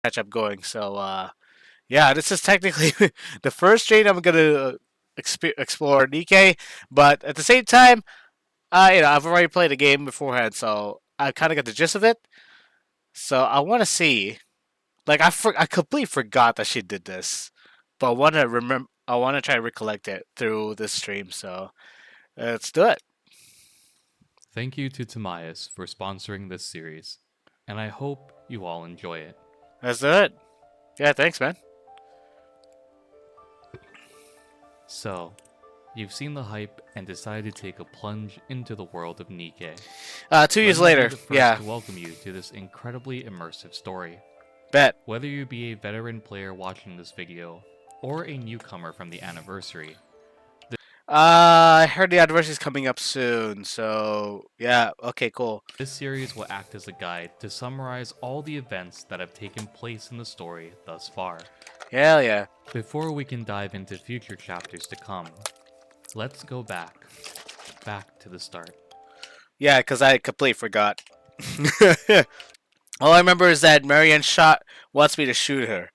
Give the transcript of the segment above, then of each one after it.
catch up going. So yeah, this is technically the first stream I'm gonna explore Nikkei, but at the same time, I've already played the game beforehand, so I kind of got the gist of it. So I want to see. Like I completely forgot that she did this, but I want to remember. I want to try to recollect it through this stream. So let's do it. Thank you to Tamias for sponsoring this series, and I hope you all enjoy it. Let's do it. Yeah, thanks, man. So, you've seen the hype and decided to take a plunge into the world of NIKKE. 2 years Let me be later. the first Yeah, to welcome you to this incredibly immersive story. bet. Whether you be a veteran player watching this video, or a newcomer from the anniversary, I heard the anniversary is coming up soon, so yeah. Okay, cool. this series will act as a guide to summarize all the events that have taken place in the story thus far. Hell yeah. Before we can dive into future chapters to come, let's go back to the start. Yeah, because I completely forgot. All I remember is that Marianne wants me to shoot her.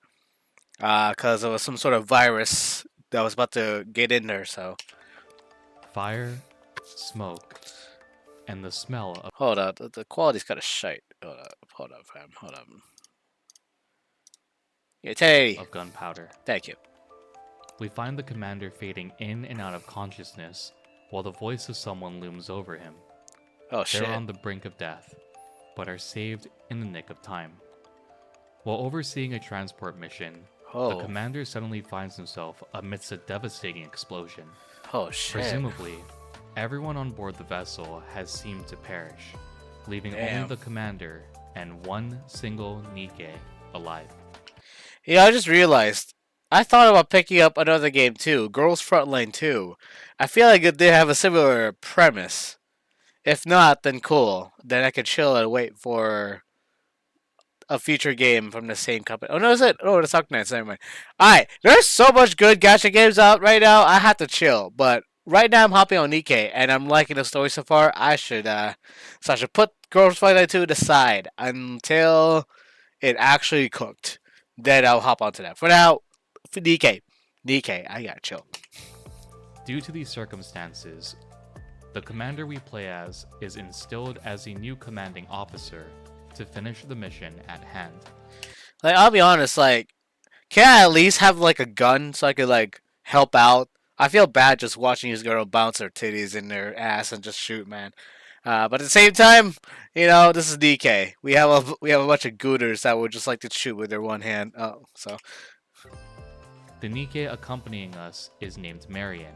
Because it was some sort of virus that was about to get in there, so. Fire, smoke, and the smell of Hold up, the quality's kind of shite. Hold up, fam. Hold up. Yeah, Tay. gunpowder. Thank you. We find the commander fading in and out of consciousness while the voice of someone looms over him. Oh shit. They're on the brink of death, but are saved in the nick of time. While overseeing a transport mission, the commander suddenly finds himself amidst a devastating explosion. Oh shit. Presumably, everyone on board the vessel has seemed to perish, leaving only the commander and one single NIKKE alive. Yeah, I just realized. I thought about picking up another game too, Girls Frontline 2. I feel like they have a similar premise. If not, then cool. Then I could chill and wait for a future game from the same company. Oh no, is it? Oh, it's Arknights. Never mind. Alright, there's so much good gacha games out right now. I have to chill, but right now I'm hopping on NIKKE and I'm liking the story so far. I should put Girls Frontline 2 to the side until it actually cooked. Then I'll hop onto that. For now, for NIKKE, I gotta chill. Due to these circumstances, the commander we play as is instilled as a new commanding officer to finish the mission at hand. Like, I'll be honest, like, can I at least have, like, a gun so I could, like, help out? I feel bad just watching these girls bounce their titties in their ass and just shoot, man. But at the same time, this is NIKKE. We have a bunch of gooters that would just like to shoot with their one hand. Oh, so The NIKKE accompanying us is named Marion.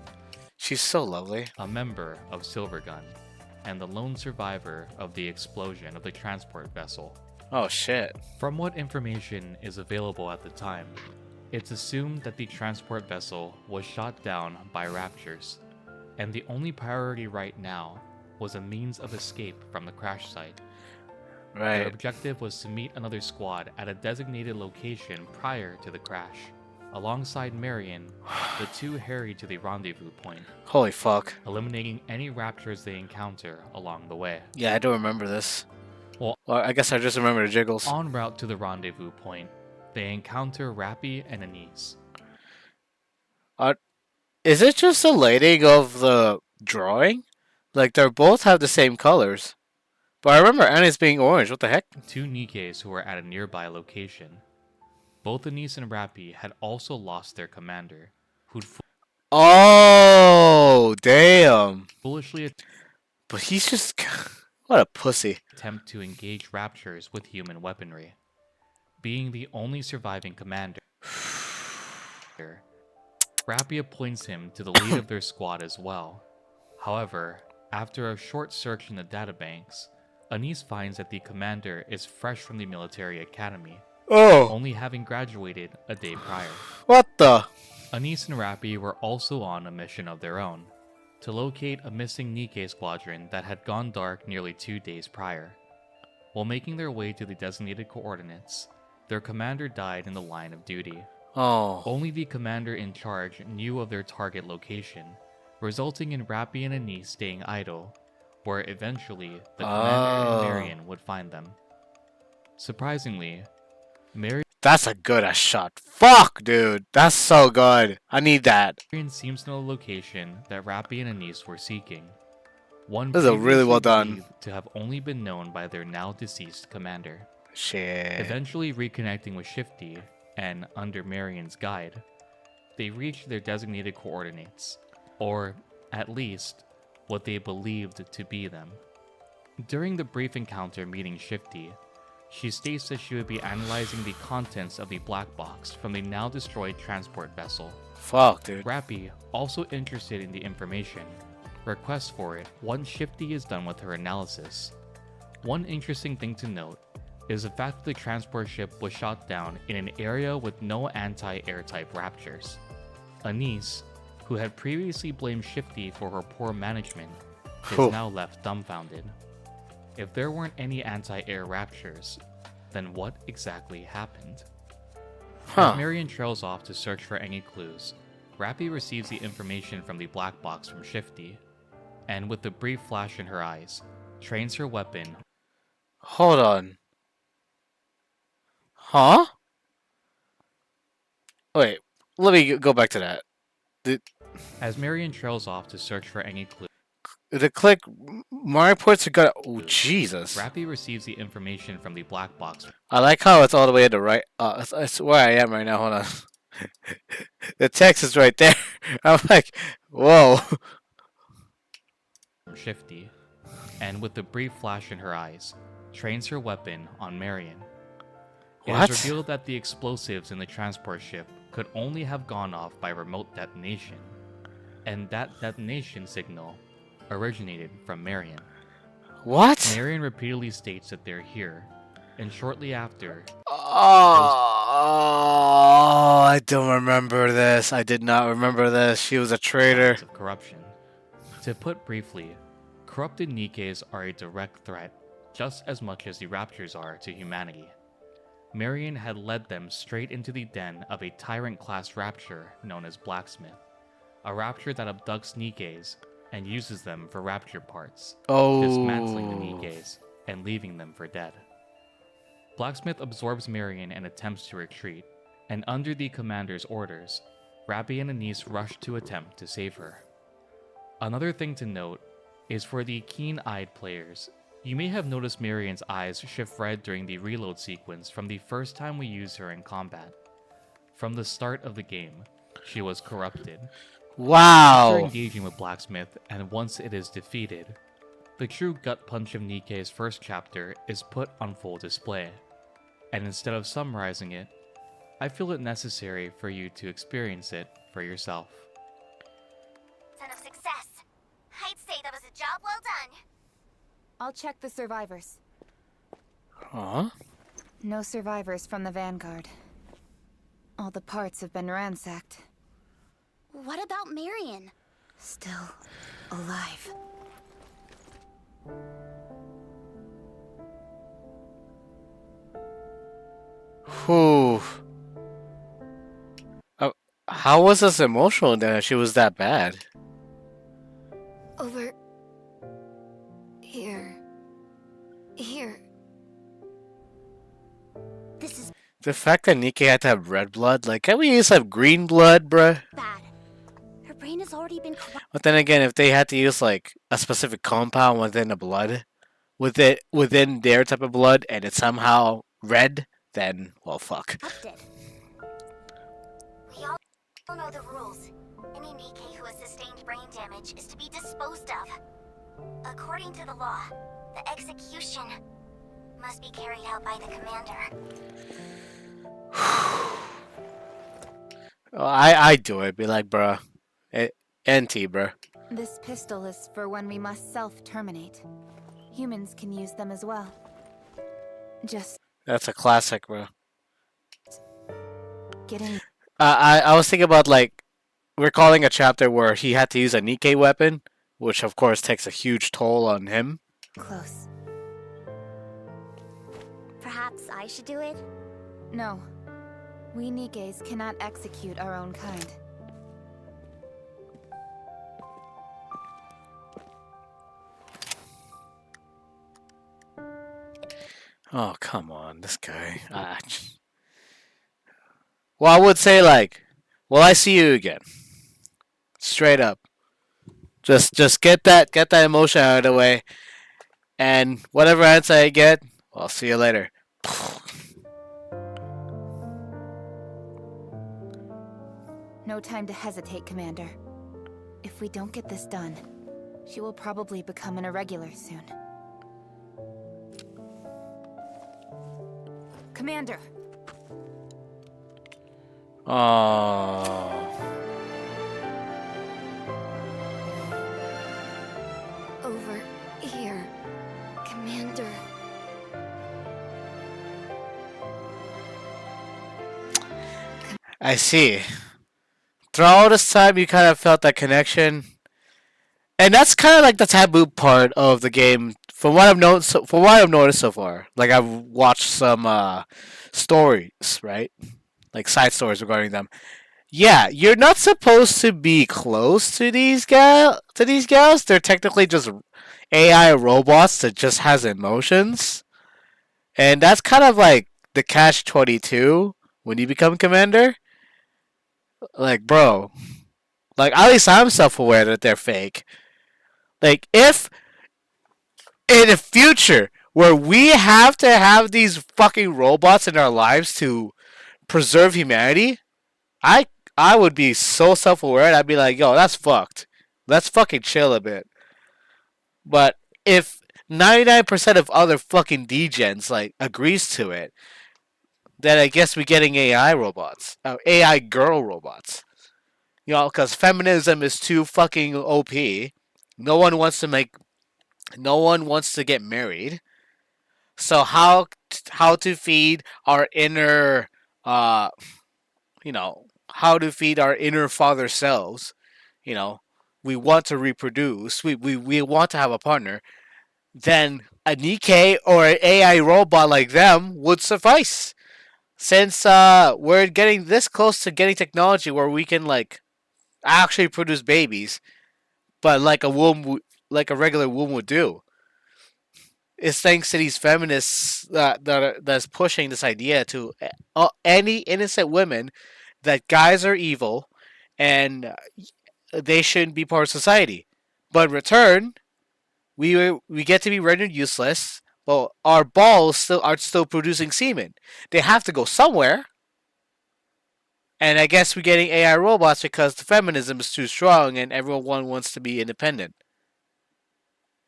She's so lovely. A member of Silvergun, and the lone survivor of the explosion of the transport vessel. Oh shit. From what information is available at the time, it's assumed that the transport vessel was shot down by Raptors, and the only priority right now was a means of escape from the crash site. Right. Their objective was to meet another squad at a designated location prior to the crash. Alongside Marion, the two hurried to the rendezvous point. Holy fuck. Eliminating any Raptors they encounter along the way. Yeah, I do remember this. Well, I guess I just remember the jiggles. En route to the rendezvous point, they encounter Rappy and Anise. Is it just the lighting of the drawing? Like, they both have the same colors. But I remember Annie's being orange. What the heck? Two NIKKEs who were at a nearby location. Both Anise and Rappy had also lost their commander, who'd Oh, damn. foolishly But he's just... What a pussy. attempt to engage Raptors with human weaponry. Being the only surviving commander, Rappy appoints him to the lead of their squad as well. However, after a short search in the databanks, Anise finds that the commander is fresh from the military academy, only having graduated a day prior. What the? Anise and Rappy were also on a mission of their own, to locate a missing NIKKE squadron that had gone dark nearly 2 days prior. While making their way to the designated coordinates, their commander died in the line of duty. Oh. Only the commander in charge knew of their target location, resulting in Rappy and Anise staying idle, where eventually the commander and Marion would find them. Surprisingly, Marion That's a good ass shot. Fuck, dude. That's so good. I need that. Marion seems to know the location that Rappy and Anise were seeking. One This is a really previously well done. believed to have only been known by their now deceased commander. Shit. Eventually reconnecting with Shifty, and under Marion's guide, they reached their designated coordinates, or at least what they believed to be them. During the brief encounter meeting Shifty, she states that she would be analyzing the contents of the black box from the now destroyed transport vessel. Fuck, dude. Rappy, also interested in the information, requests for it once Shifty is done with her analysis. One interesting thing to note is the fact that the transport ship was shot down in an area with no anti-air type Raptures. Anise, who had previously blamed Shifty for her poor management, is Whew. now left dumbfounded. If there weren't any anti-air Raptures, then what exactly happened? Huh. As Marion trails off to search for any clues, Rappy receives the information from the black box from Shifty, and with a brief flash in her eyes, trains her weapon. Hold on. Huh? Wait. Let me go back to that. As Marion trails off to search for any clues, The click. My reports are good. Oh, Jesus. Rappy receives the information from the black box. I like how it's all the way to the right. That's where I am right now. Hold on. The text is right there. I'm like, whoa. From Shifty, and with a brief flash in her eyes, trains her weapon on Marion. It What? is revealed that the explosives in the transport ship could only have gone off by remote detonation, and that detonation signal originated from Marion. What? Marion repeatedly states that they're here, and shortly after, Oh, I don't remember this. I did not remember this. She was a traitor. signs of corruption. To put briefly, corrupted NIKKEs are a direct threat, just as much as the Raptures are to humanity. Marion had led them straight into the den of a tyrant-class Rapture known as Blacksmith, a Rapture that abducts NIKKEs and uses them for Rapture parts, dismantling the Oh. NIKKEs and leaving them for dead. Blacksmith absorbs Marion and attempts to retreat, and under the commander's orders, Rappy and Anise rush to attempt to save her. Another thing to note is for the keen-eyed players, you may have noticed Marion's eyes shift red during the reload sequence from the first time we used her in combat. From the start of the game, she was corrupted. After Wow. engaging with Blacksmith, and once it is defeated, the true gut punch of NIKKE's first chapter is put on full display. And instead of summarizing it, I feel it necessary for you to experience it for yourself. Son of success. I'd say that was a job well done. I'll check the survivors. Huh? No survivors from the Vanguard. All the parts have been ransacked. What about Marion? Still alive. Whew. How was this emotional then if she was that bad? Over here. Here. This is The fact that Nikke had to have red blood, like, can't we just have green blood, bruh? bad. Her brain has already been corrupted. But then again, if they had to use, like, a specific compound within the blood, within their type of blood, and it's somehow red, then, well, fuck. We all know the rules. Any Nikke who has sustained brain damage is to be disposed of. According to the law, the execution must be carried out by the commander. I'd do it. Be like, bruh. NT, bruh. This pistol is for when we must self-terminate. Humans can use them as well. Just That's a classic, bruh. getting I was thinking about, like, recalling a chapter where he had to use a Nikke weapon, which of course takes a huge toll on him. close. Perhaps I should do it? No. We Nikkes cannot execute our own kind. Oh, come on, this guy. Well, I would say like, "Will I see you again?" Straight up. Just get that emotion out of the way, and whatever answer I get, I'll see you later. No time to hesitate, Commander. If we don't get this done, she will probably become an irregular soon. Commander! Oh. Over here, Commander. I see. Throughout all this time, you kind of felt that connection, and that's kind of like the taboo part of the game. From what I've known, from what I've noticed so far, like I've watched some stories, right? Like side stories regarding them. Yeah, you're not supposed to be close to these gals. They're technically just AI robots that just has emotions, and that's kind of like the catch 22 when you become commander. Like, bro, like at least I'm self-aware that they're fake. Like, if in the future where we have to have these fucking robots in our lives to preserve humanity, I I would be so self-aware. I'd be like, yo, that's fucked. Let's fucking chill a bit. But if 99% of other fucking degens like agrees to it, then I guess we're getting AI robots, AI girl robots. You know, because feminism is too fucking OP. No one wants to make. No one wants to get married. So how to feed our inner how to feed our inner father selves, you know, we want to reproduce, we want to have a partner, then a NIKKE or an AI robot like them would suffice. Since we're getting this close to getting technology where we can like actually produce babies, but like a like a regular womb would do. It's thanks to these feminists that's pushing this idea to any innocent women that guys are evil and they shouldn't be part of society. But in return, we get to be rendered useless. Well, our balls still producing semen. They have to go somewhere. And I guess we're getting AI robots because the feminism is too strong and everyone wants to be independent.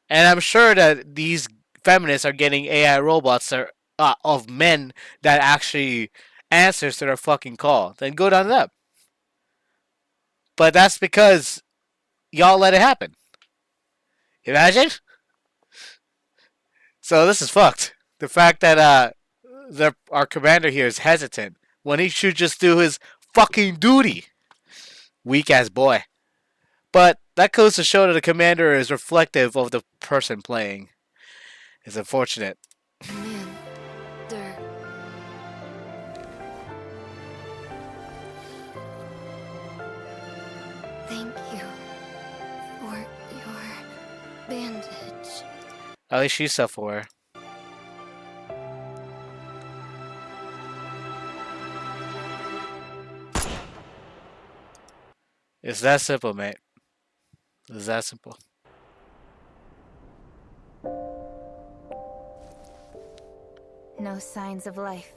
And I'm sure that these feminists are getting AI robots that are, of men that actually answers to their fucking call. Then good on them. But that's because y'all let it happen. Imagine? So this is fucked. The fact that our commander here is hesitant when he should just do his fucking duty. Weak ass boy. But that goes to show that the commander is reflective of the person playing. It's unfortunate. Commander. Thank you for your bandage. At least she's self-aware. It's that simple, mate. It's that simple. No signs of life.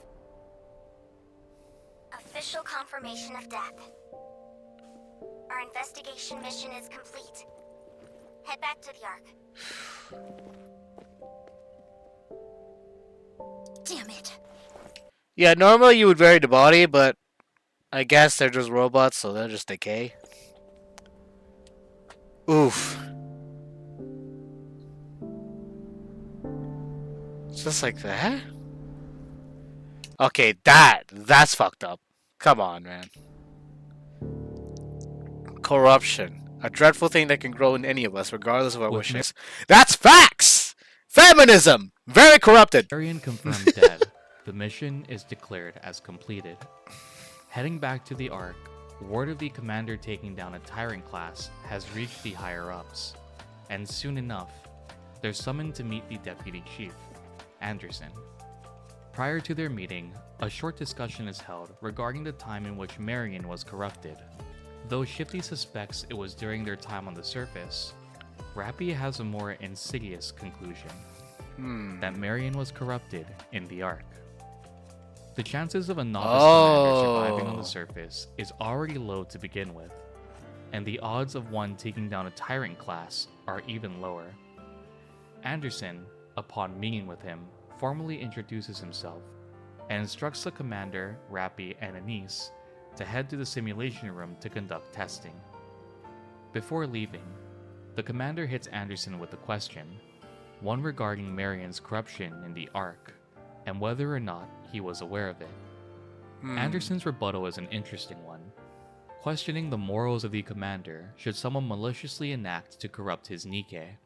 Official confirmation of death. Our investigation mission is complete. Head back to the Ark. Damn it. Yeah, normally you would bury the body, but I guess they're just robots, so they'll just decay. Oof. Just like that? Okay, that's fucked up. Come on, man. Corruption. A dreadful thing that can grow in any of us, regardless of our wishes. That's facts! Feminism! Very corrupted! Arian confirmed dead. The mission is declared as completed. Heading back to the Ark, word of the commander taking down a tyrant class has reached the higher-ups, and soon enough, they're summoned to meet the deputy chief, Anderson. Prior to their meeting, a short discussion is held regarding the time in which Marion was corrupted. Though Shifty suspects it was during their time on the surface, Rappy has a more insidious conclusion, that Marion was corrupted in the Ark. The chances of a novice commander surviving on the surface is already low to begin with, and the odds of one taking down a Tyrant class are even lower. Anderson, upon meeting with him, formally introduces himself and instructs the commander, Rappy, and Anise to head to the simulation room to conduct testing. Before leaving, the commander hits Anderson with a question, one regarding Marion's corruption in the Ark, and whether or not he was aware of it. Anderson's rebuttal is an interesting one, questioning the morals of the commander should someone maliciously enact to corrupt his NIKKE.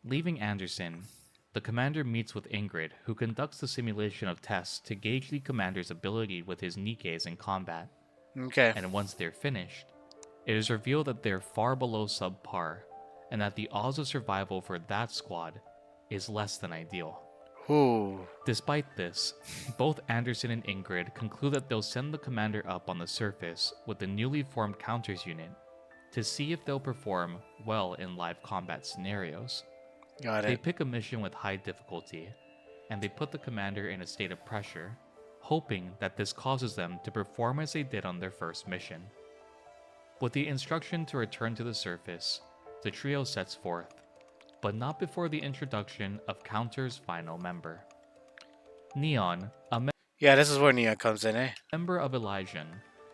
Leaving Anderson, the commander meets with Ingrid, who conducts the simulation of tests to gauge the commander's ability with his NIKKEs in combat. Okay. And once they're finished, it is revealed that they're far below subpar, and that the odds of survival for that squad is less than ideal. Ooh. Despite this, both Anderson and Ingrid conclude that they'll send the commander up on the surface with the newly formed counters unit to see if they'll perform well in live combat scenarios. Got They it. pick a mission with high difficulty, and they put the commander in a state of pressure, hoping that this causes them to perform as they did on their first mission. With the instruction to return to the surface, the trio sets forth, but not before the introduction of Counter's final member. Neon, a Yeah, this is where Nia comes in, eh? member of Elysian,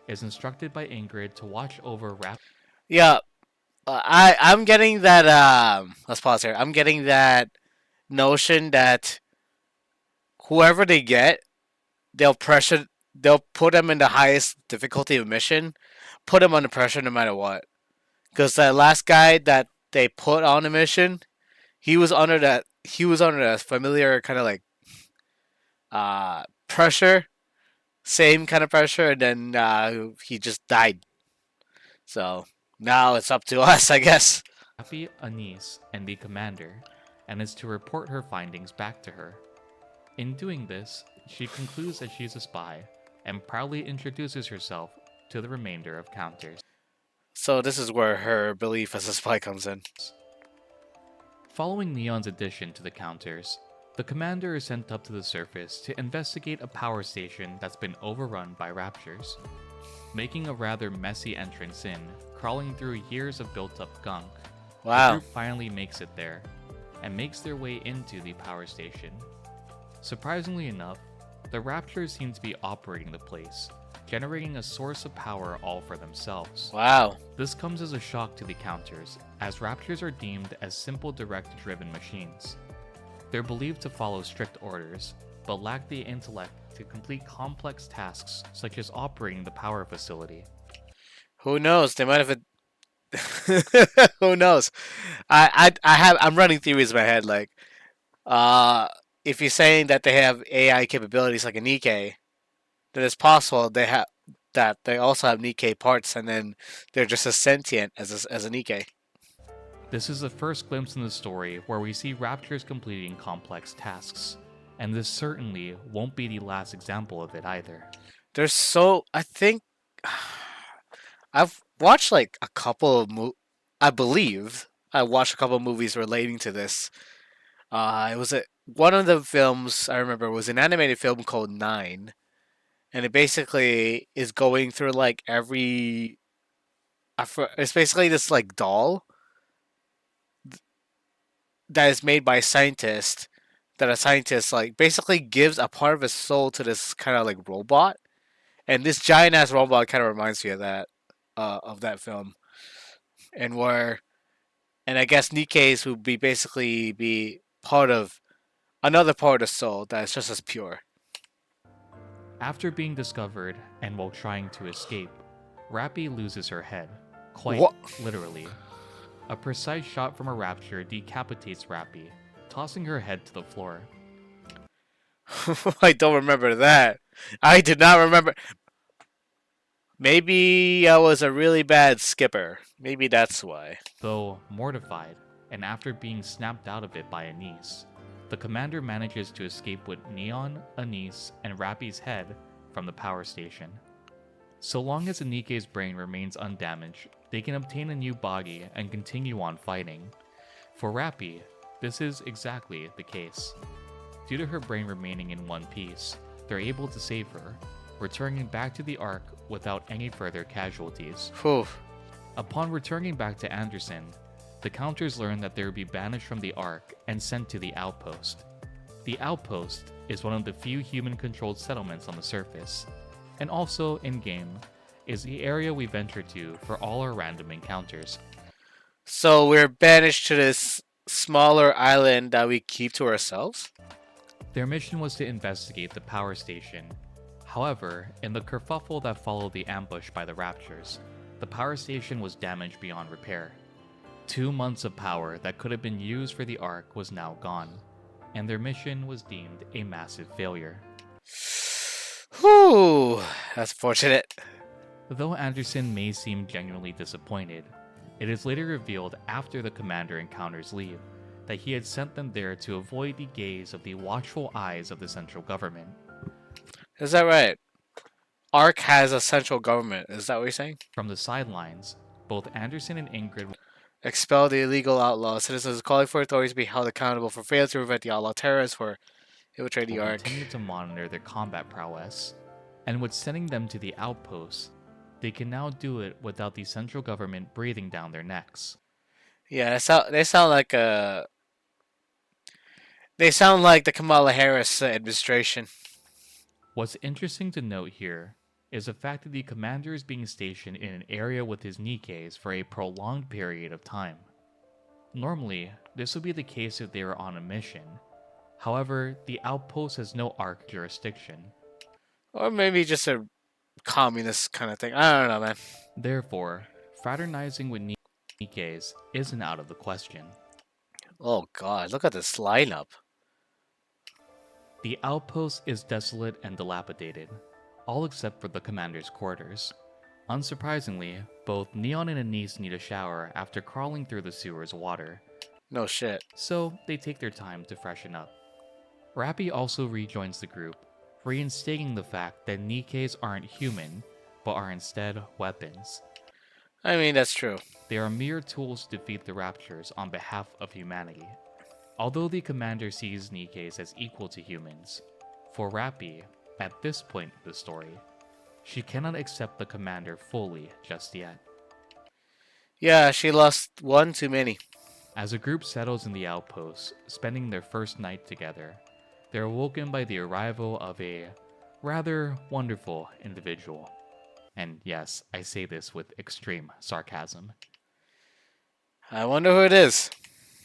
is instructed by Ingrid to watch over Yeah, I'm getting that. Let's pause here. I'm getting that notion that whoever they get, they'll put them in the highest difficulty of mission, put them under pressure no matter what. Because that last guy that they put on the mission, he was under that familiar kind of like pressure, same kind of pressure, and then he just died. So now it's up to us, I guess. Rappy, Anise, and the commander, and is to report her findings back to her. In doing this, she concludes that she's a spy, and proudly introduces herself to the remainder of Counters. So this is where her belief as a spy comes in. Following Neon's addition to the Counters, the commander is sent up to the surface to investigate a power station that's been overrun by raptures. Making a rather messy entrance in, crawling through years of built-up gunk, the Wow. group finally makes it there, and makes their way into the power station. Surprisingly enough, the Raptors seem to be operating the place, generating a source of power all for themselves. Wow. This comes as a shock to the Counters, as Raptors are deemed as simple direct-driven machines. They're believed to follow strict orders, but lack the intellect to complete complex tasks such as operating the power facility. Who knows? They might have. Who knows? I'm running theories in my head. Like, if you're saying that they have AI capabilities like a NIKKE, then it's possible they also have NIKKE parts, and then they're just as sentient as a NIKKE. This is the first glimpse in the story where we see Raptors completing complex tasks, and this certainly won't be the last example of it either. I think I've watched like a couple of I believe I watched a couple of movies relating to this. One of the films I remember was an animated film called Nine, and it basically is going through like it's basically this like doll that is made by a scientist, that a scientist like basically gives a part of his soul to this kind of like robot, and this giant ass robot kind of reminds me of that film, and I guess NIKKEs would be part of another part of the soul that is just as pure. After being discovered, and while trying to escape, Rappy loses her head, quite What? literally. A precise shot from a rapture decapitates Rappy, tossing her head to the floor. I don't remember that. I did not remember. Maybe I was a really bad skipper. Maybe that's why. Though mortified, and after being snapped out of it by Anise, the commander manages to escape with Neon, Anise, and Rappy's head from the power station. So long as NIKKE's brain remains undamaged, they can obtain a new body and continue on fighting. For Rappy, this is exactly the case. Due to her brain remaining in one piece, they're able to save her, returning back to the Ark without any further casualties. Whew. Upon returning back to Anderson, the Counters learn that they will be banished from the Ark and sent to the Outpost. The Outpost is one of the few human-controlled settlements on the surface, and also in-game is the area we venture to for all our random encounters. So we're banished to this smaller island that we keep to ourselves? Their mission was to investigate the power station. However, in the kerfuffle that followed the ambush by the Raptures, the power station was damaged beyond repair. 2 months of power that could have been used for the Ark was now gone, and their mission was deemed a massive failure. Whew, that's fortunate. Though Anderson may seem genuinely disappointed, it is later revealed after the commander encounters leave that he had sent them there to avoid the gaze of the watchful eyes of the central government. Is that right? Ark has a central government. Is that what you're saying? From the sidelines, both Anderson and Ingrid Expel the illegal outlaws. Citizens calling for authorities to be held accountable for failure to prevent the outlaw terrorists for infiltrating the will Ark. continue to monitor their combat prowess, and with sending them to the outposts, they can now do it without the central government breathing down their necks. Yeah, they sound like a. They sound like the Kamala Harris administration. What's interesting to note here is the fact that the commander is being stationed in an area with his NIKKEs for a prolonged period of time. Normally, this would be the case if they were on a mission. However, the outpost has no Ark jurisdiction. Or maybe just a communist kind of thing. I don't know, man. Therefore, fraternizing with NIKKEs isn't out of the question. Oh god, look at this lineup. The outpost is desolate and dilapidated, all except for the commander's quarters. Unsurprisingly, both Neon and Anise need a shower after crawling through the sewer's water, No shit. so they take their time to freshen up. Rappy also rejoins the group, reinstating the fact that NIKKEs aren't human, but are instead weapons. I mean, that's true. They are mere tools to defeat the Raptures on behalf of humanity. Although the commander sees NIKKEs as equal to humans, for Rappy, at this point in the story, she cannot accept the commander fully just yet. Yeah, she lost one too many. As a group settles in the outpost, spending their first night together, they're awoken by the arrival of a rather wonderful individual. And yes, I say this with extreme sarcasm. I wonder who it is.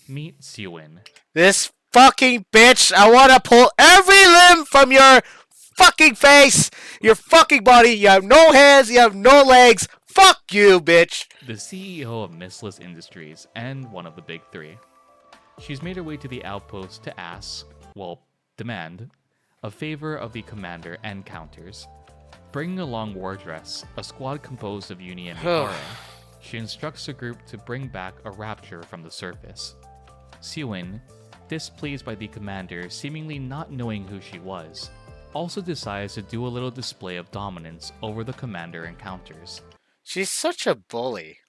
Meet Siwin. This fucking bitch! I wanna pull every limb from your fucking face! Your fucking body! You have no hands, you have no legs! Fuck you, bitch! The CEO of Mistless Industries and one of the big three. She's made her way to the outpost to ask, well, demand, a favor of the commander and Counters. Bringing along Wardress, a squad composed of Uni and Mikara, she instructs the group to bring back a rapture from the surface. Siwin, displeased by the commander seemingly not knowing who she was, also decides to do a little display of dominance over the commander and Counters. She's such a bully.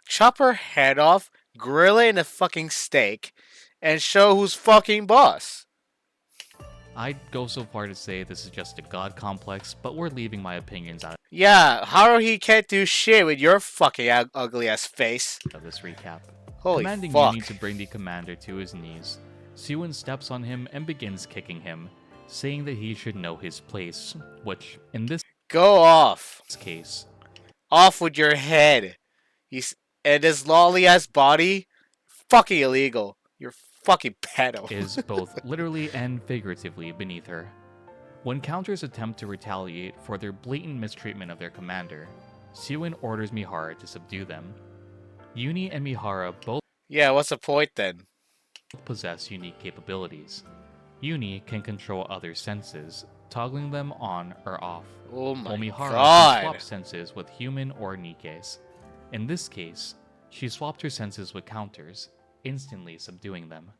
Chop her head off, grill it in a fucking steak, and show who's fucking boss. I'd go so far to say this is just a god complex, but we're leaving my opinions out Yeah, how he can't do shit with your fucking ugly ass face. of this recap. Holy Commanding fuck. Uni to bring the commander to his knees, Siwin steps on him and begins kicking him, saying that he should know his place, which, in this Go off. case, Off with your head. And this lolly ass body, fucking illegal. You're fucking pedo. is both literally and figuratively beneath her. When Counters attempt to retaliate for their blatant mistreatment of their commander, Siwin orders Mihara to subdue them. Uni and Mihara both Yeah, what's the point then? possess unique capabilities. Uni can control other senses, toggling them on or off, Oh my while Mihara can god. swap senses with human or NIKKEs. In this case, she swapped her senses with Counters, instantly subduing them.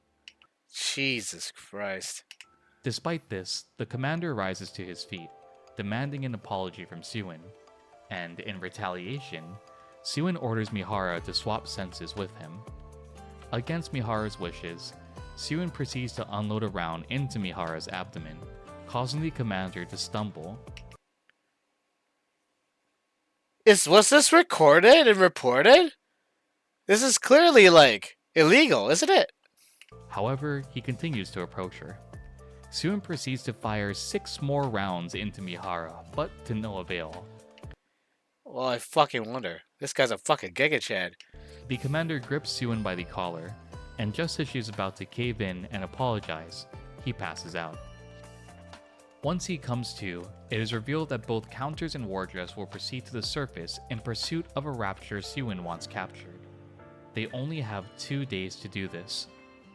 Jesus Christ. Despite this, the commander rises to his feet, demanding an apology from Sewin, and in retaliation, Sewin orders Mihara to swap senses with him. Against Mihara's wishes, Sewin proceeds to unload a round into Mihara's abdomen, causing the commander to stumble. Was this recorded and reported? This is clearly, like, illegal, isn't it? However, he continues to approach her. Sewin proceeds to fire 6 more rounds into Mihara, but to no avail. Well, I fucking wonder. This guy's a fucking Giga Chad. The commander grips Sewin by the collar, and just as she's about to cave in and apologize, he passes out. Once he comes to, it is revealed that both Counters and Wardress will proceed to the surface in pursuit of a rapture Sewin wants captured. They only have 2 days to do this,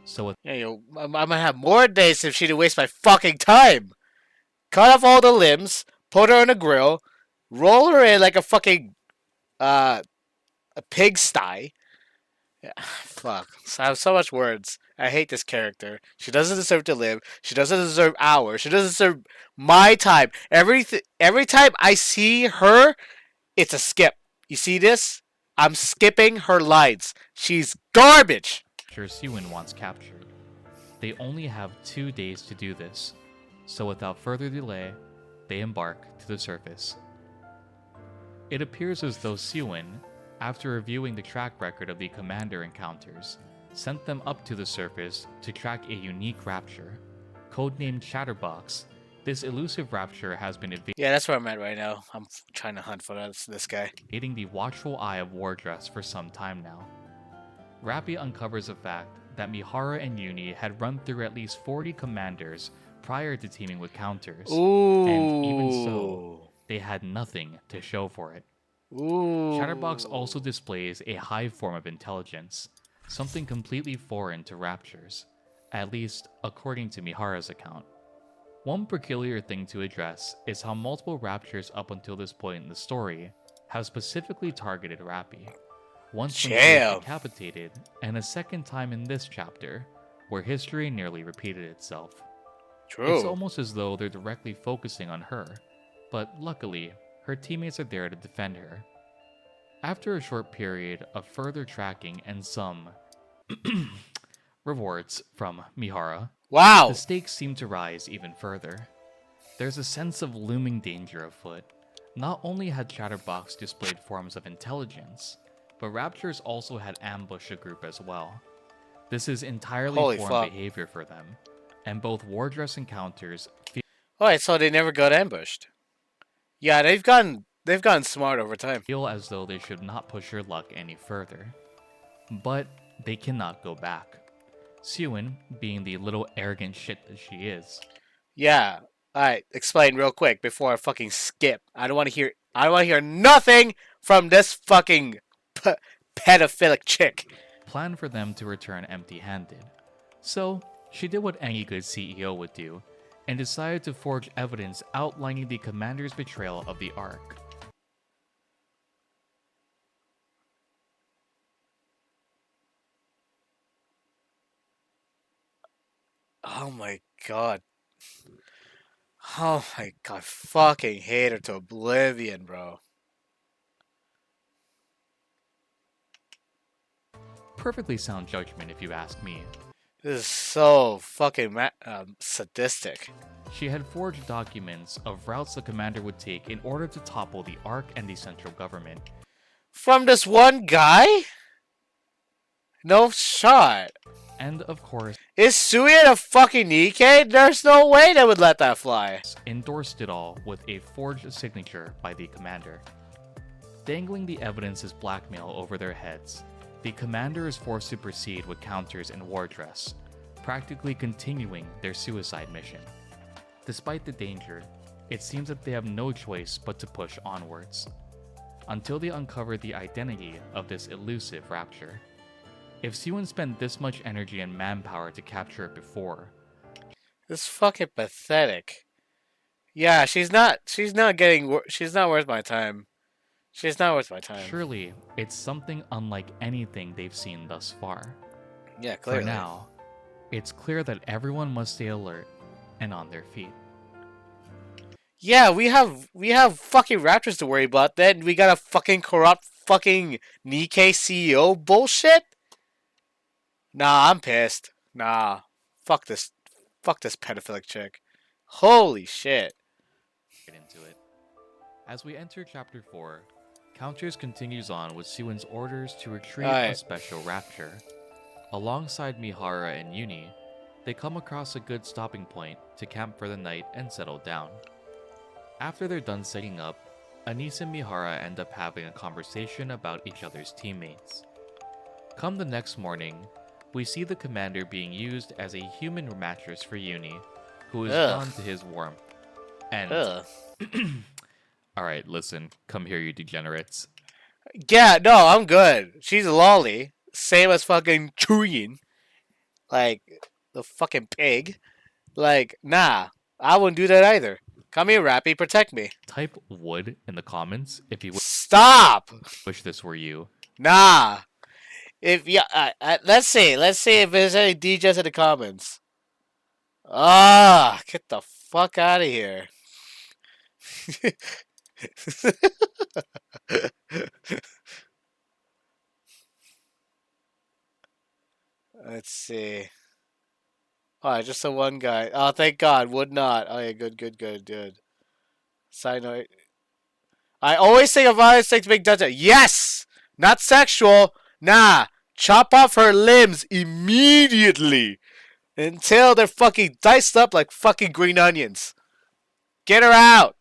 so with Yeah, I'm gonna have more days if she didn't waste my fucking time. Cut off all the limbs, put her in a grill, roll her in like a fucking, a pigsty. Yeah, fuck. I have so much words. I hate this character. She doesn't deserve to live. She doesn't deserve hours. She doesn't deserve my time. Every time I see her, it's a skip. You see this? I'm skipping her lines. She's garbage. Sewin wants captured. They only have 2 days to do this, so without further delay, they embark to the surface. It appears as though Sewin, after reviewing the track record of the commander encounters, sent them up to the surface to track a unique rapture. Codenamed Chatterbox, this elusive rapture has been Yeah, that's where I'm at right now. I'm trying to hunt for this guy. evading the watchful eye of Wardress for some time now. Rappy uncovers the fact that Mihara and Uni had run through at least 40 commanders prior to teaming with Counters, Ooh. and even so, they had nothing to show for it. Ooh. Chatterbox also displays a high form of intelligence, something completely foreign to Raptures, at least according to Mihara's account. One peculiar thing to address is how multiple Raptures up until this point in the story have specifically targeted Rappy. Once when she was decapitated, and a second time in this chapter, where history nearly repeated itself. True. It's almost as though they're directly focusing on her, but luckily, her teammates are there to defend her. After a short period of further tracking and some rewards from Mihara, Wow. the stakes seem to rise even further. There's a sense of looming danger afoot. Not only had Chatterbox displayed forms of intelligence, but Raptures also had ambushed a group as well. This is entirely Holy foreign fuck. behavior for them, and both Wardress and Counters Alright, so they never got ambushed. Yeah, they've gotten smart over time. feel as though they should not push her luck any further. But they cannot go back. Sewin, being the little arrogant shit that she is, Yeah. Alright, explain real quick before I fucking skip. I don't want to hear nothing from this fucking pedophilic chick. planned for them to return empty-handed. So, she did what any good CEO would do, and decided to forge evidence outlining the commander's betrayal of the Ark. Oh my god. Oh my god. Fucking hate her to oblivion, bro. Perfectly sound judgment if you ask me. This is so fucking sadistic. She had forged documents of routes the commander would take in order to topple the Ark and the central government. From this one guy? No shot. And of course, Is Suya a fucking Nikkei? There's no way they would let that fly. endorsed it all with a forged signature by the commander. Dangling the evidence as blackmail over their heads, the commander is forced to proceed with Counters and Wardress, practically continuing their suicide mission. Despite the danger, it seems that they have no choice but to push onwards, until they uncover the identity of this elusive rapture. If Sewin spent this much energy and manpower to capture it before, This fucking pathetic. Yeah, she's not worth my time. She's not worth my time. surely it's something unlike anything they've seen thus far. Yeah, clearly. For now, It's clear that everyone must stay alert and on their feet. Yeah, we have fucking Raptors to worry about. Then we got a fucking corrupt fucking NIKKE CEO bullshit. Nah, I'm pissed. Nah, fuck this pedophilic chick. Holy shit. Get into it. As we enter Chapter 4, Counters continues on with Suin's orders to retrieve a Alright. special rapture. Alongside Mihara and Uni, they come across a good stopping point to camp for the night and settle down. After they're done setting up, Anise and Mihara end up having a conversation about each other's teammates. Come the next morning, we see the commander being used as a human mattress for Uni, who is Ugh. drawn to his warmth. And Ugh. alright, listen, come here, you degenerates. Yeah, no, I'm good. She's a lolly. Same as fucking Chuyin. Like, the fucking pig. Like, nah. I wouldn't do that either. Come here, Rappy, protect me. Type would in the comments if you Stop! wish this were you. Nah. If let's see if there's any DJs in the comments. Ah, get the fuck out of here. Let's see. Oh, just the one guy. Oh, thank God. Would not. Oh, yeah, good. Side note. I always think of violence takes big data. Yes! Not sexual. Nah. Chop off her limbs immediately. Until they're fucking diced up like fucking green onions. Get her out.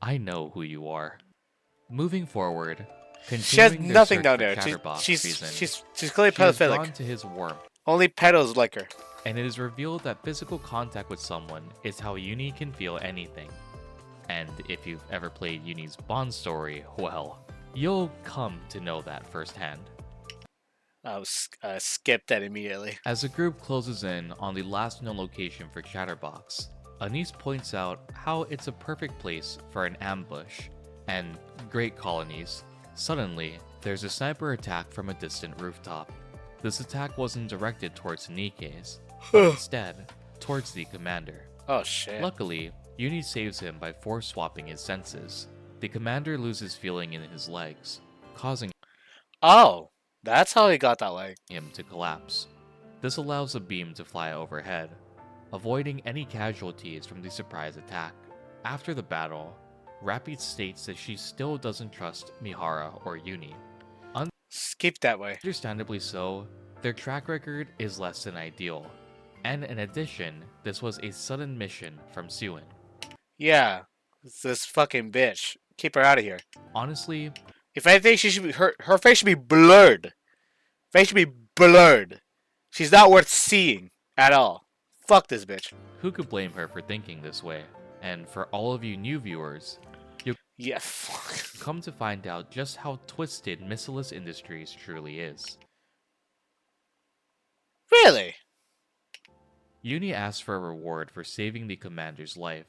I know who you are. Moving forward, She has continuing their nothing search down for there. Chatterbox reason, She's clearly she is drawn pedophilic. to his warmth, Only pedos like her. and it is revealed that physical contact with someone is how Uni can feel anything. And if you've ever played Uni's Bond story, well, you'll come to know that firsthand. I skipped that immediately. As the group closes in on the last known location for Chatterbox, Anise points out how it's a perfect place for an ambush, and great colonies. Suddenly, there's a sniper attack from a distant rooftop. This attack wasn't directed towards Nikke's, but instead, towards the commander. Oh shit. Luckily, Uni saves him by force swapping his senses. The commander loses feeling in his legs, causing Oh, that's how he got that leg. him to collapse. This allows a beam to fly overhead, avoiding any casualties from the surprise attack. After the battle, Reactz states that she still doesn't trust Mihara or Uni. Skip that way. Understandably so, their track record is less than ideal, and in addition, this was a sudden mission from Suin. Yeah, it's this fucking bitch. Keep her out of here. Honestly, If anything, she should be her face should be blurred. Face should be blurred. She's not worth seeing at all. Fuck this bitch. who could blame her for thinking this way? And for all of you new viewers, Yeah, fuck. come to find out just how twisted Missilus Industries truly is. Really? Uni asks for a reward for saving the commander's life,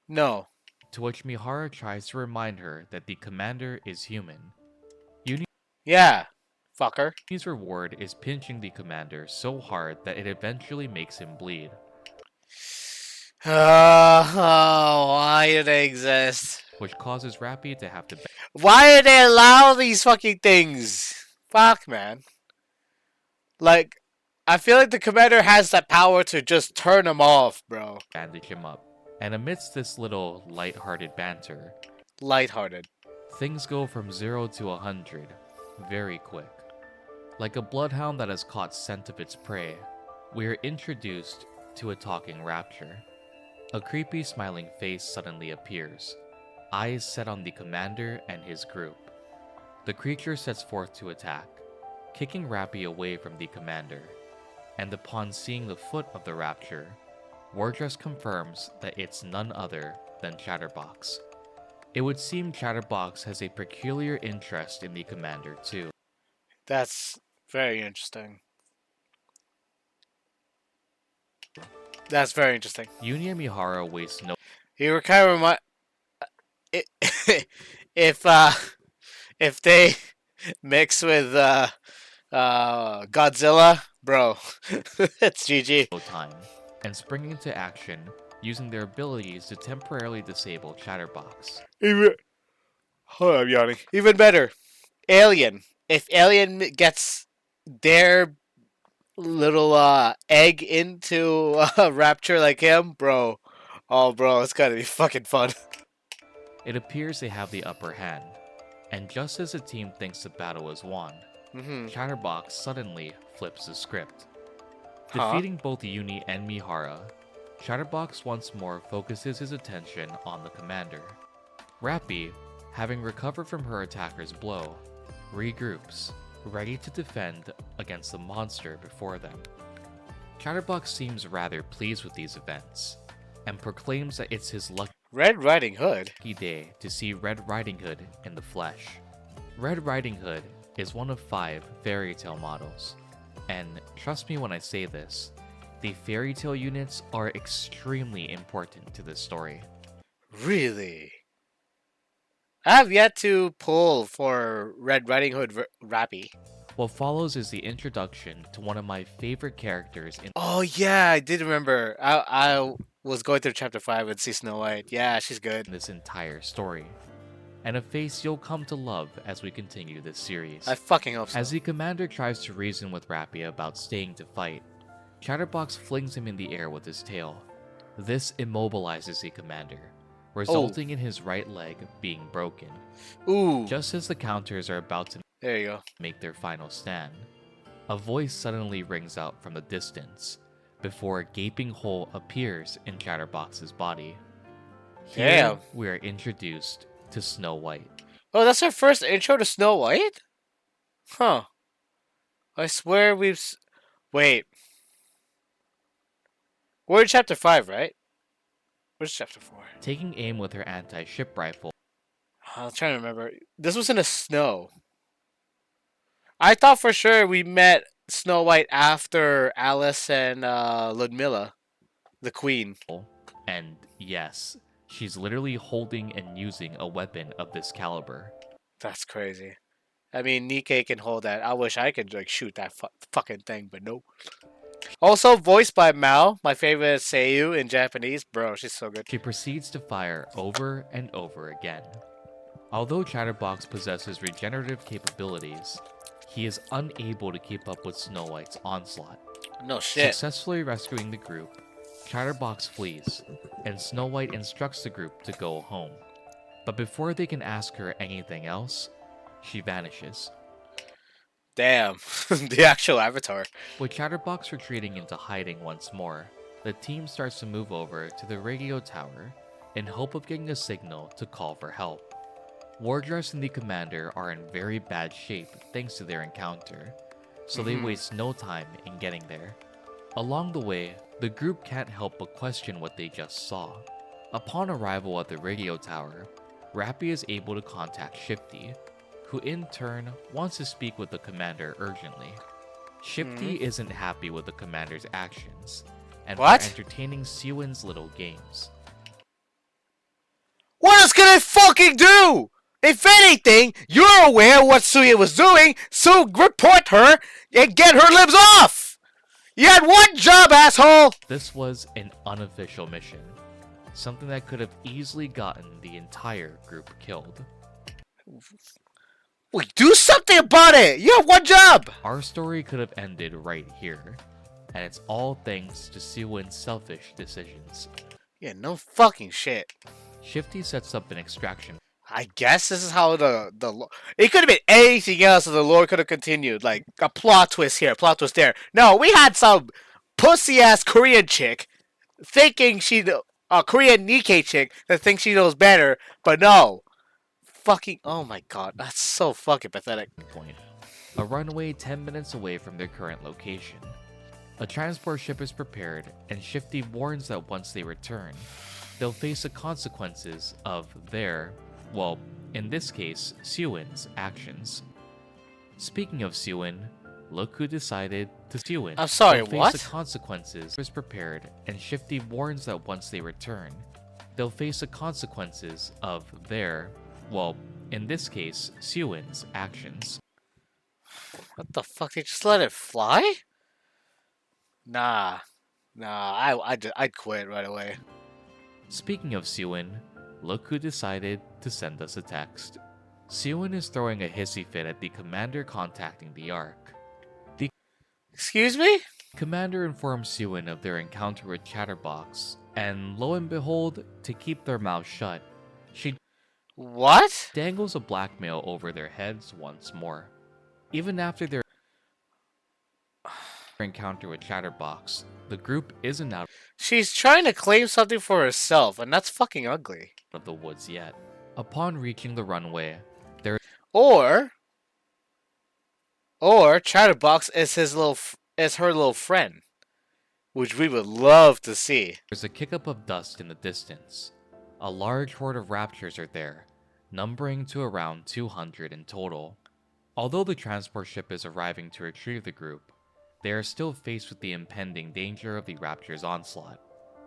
No. to which Mihara tries to remind her that the commander is human. Yeah. Fucker. Uni's reward is pinching the commander so hard that it eventually makes him bleed. Why do they exist? Which causes Rappy to have to Why do they allow these fucking things? Fuck, man. Like, I feel like the commander has the power to just turn them off, bro. bandage him up. And amidst this little light-hearted banter, Lighthearted. things go from 0 to 100 very quick. Like a bloodhound that has caught scent of its prey, we are introduced to a talking rapture. A creepy smiling face suddenly appears, eyes set on the commander and his group. The creature sets forth to attack, kicking Rappy away from the commander, and upon seeing the foot of the rapture, Wardress confirms that it's none other than Chatterbox. It would seem Chatterbox has a peculiar interest in the commander too. That's very interesting. That's very interesting. Uni and Mihara waste no You were kind of remind. If if they mix with Godzilla, Bro, it's GG. time and spring into action using their abilities to temporarily disable Chatterbox. Even hold on, I'm yawning. Even better, Alien. If Alien gets their little egg into Rapture like him, bro. Oh, bro, it's gotta be fucking fun. It appears they have the upper hand, and just as the team thinks the battle is won, Chatterbox suddenly flips the script. Defeating both Uni and Mihara, Chatterbox once more focuses his attention on the commander. Rappy, having recovered from her attacker's blow, regroups, ready to defend against the monster before them. Chatterbox seems rather pleased with these events, and proclaims that it's his lucky Red Riding Hood? day to see Red Riding Hood in the flesh. Red Riding Hood is one of 5 fairy tale models, and trust me when I say this, the fairy tale units are extremely important to this story. Really? I have yet to pull for Red Riding Hood Rappy. What follows is the introduction to one of my favorite characters in Oh yeah, I did remember. I was going through chapter 5 and see Snow White. Yeah, she's good. this entire story, and a face you'll come to love as we continue this series. I fucking hope so. As the commander tries to reason with Rappy about staying to fight, Chatterbox flings him in the air with his tail. This immobilizes the commander, resulting in his right leg being broken. Ooh, Just as the counters are about to there you go. make their final stand, a voice suddenly rings out from the distance before a gaping hole appears in Chatterbox's body. Here, Damn. we are introduced to Snow White. Oh, that's our first intro to Snow White? Huh. I swear wait. We're in chapter 5, right? Where's chapter 4? Taking aim with her anti-ship rifle, I was trying to remember. This was in the snow. I thought for sure we met Snow White after Alice and Ludmilla, the queen. and yes, she's literally holding and using a weapon of this caliber. That's crazy. I mean, NIKKE can hold that. I wish I could like shoot that fucking thing, but nope. Also voiced by Mao, my favorite seiyuu in Japanese. Bro, she's so good. She proceeds to fire over and over again. Although Chatterbox possesses regenerative capabilities, he is unable to keep up with Snow White's onslaught. No shit. Successfully rescuing the group, Chatterbox flees, and Snow White instructs the group to go home. But before they can ask her anything else, she vanishes. Damn. The actual avatar. With Chatterbox retreating into hiding once more, the team starts to move over to the radio tower in hope of getting a signal to call for help. Wardress and the commander are in very bad shape thanks to their encounter, so they waste no time in getting there. Along the way, the group can't help but question what they just saw. Upon arrival at the radio tower, Rappy is able to contact Shifty, who in turn wants to speak with the commander urgently. Shifty isn't happy with the commander's actions, and What? for entertaining Siwin's little games. What else can I fucking do? If anything, you're aware of what Suya was doing, so report her and get her limbs off! You had one job, asshole! This was an unofficial mission, something that could have easily gotten the entire group killed. Wait, do something about it! You have one job! Our story could have ended right here, and it's all thanks to Siwin's selfish decisions. Yeah, no fucking shit. Shifty sets up an extraction I guess this is how it could have been anything else and the lore could have continued. Like, a plot twist here, plot twist there. No, we had some pussy-ass Korean chick thinking a Korean NIKKE chick that thinks she knows better, but no. Fucking, oh my god, that's so fucking pathetic. point, a runway 10 minutes away from their current location. A transport ship is prepared, and Shifty warns that once they return, they'll face the consequences of their, well, in this case, Siwin's actions. Speaking of Siwin, look who decided to Siwin. I'm sorry, They'll face what? the consequences is prepared, and Shifty warns that once they return, they'll face the consequences of their, well, in this case, Siwin's actions. What the fuck, they just let it fly? Nah. I'd quit right away. Speaking of Sewin, look who decided to send us a text. Sewin is throwing a hissy fit at the commander contacting the Ark. The Excuse me? commander informs Sewin of their encounter with Chatterbox, and lo and behold, to keep their mouths shut, she What? dangles a blackmail over their heads once more. Even after their encounter with Chatterbox, the group isn't out She's trying to claim something for herself, and that's fucking ugly. of the woods yet. Upon reaching the runway, there Or Chatterbox is her little friend, which we would love to see. is a kick-up of dust in the distance. A large horde of raptors are there, numbering to around 200 in total. Although the transport ship is arriving to retrieve the group, they are still faced with the impending danger of the raptors' onslaught.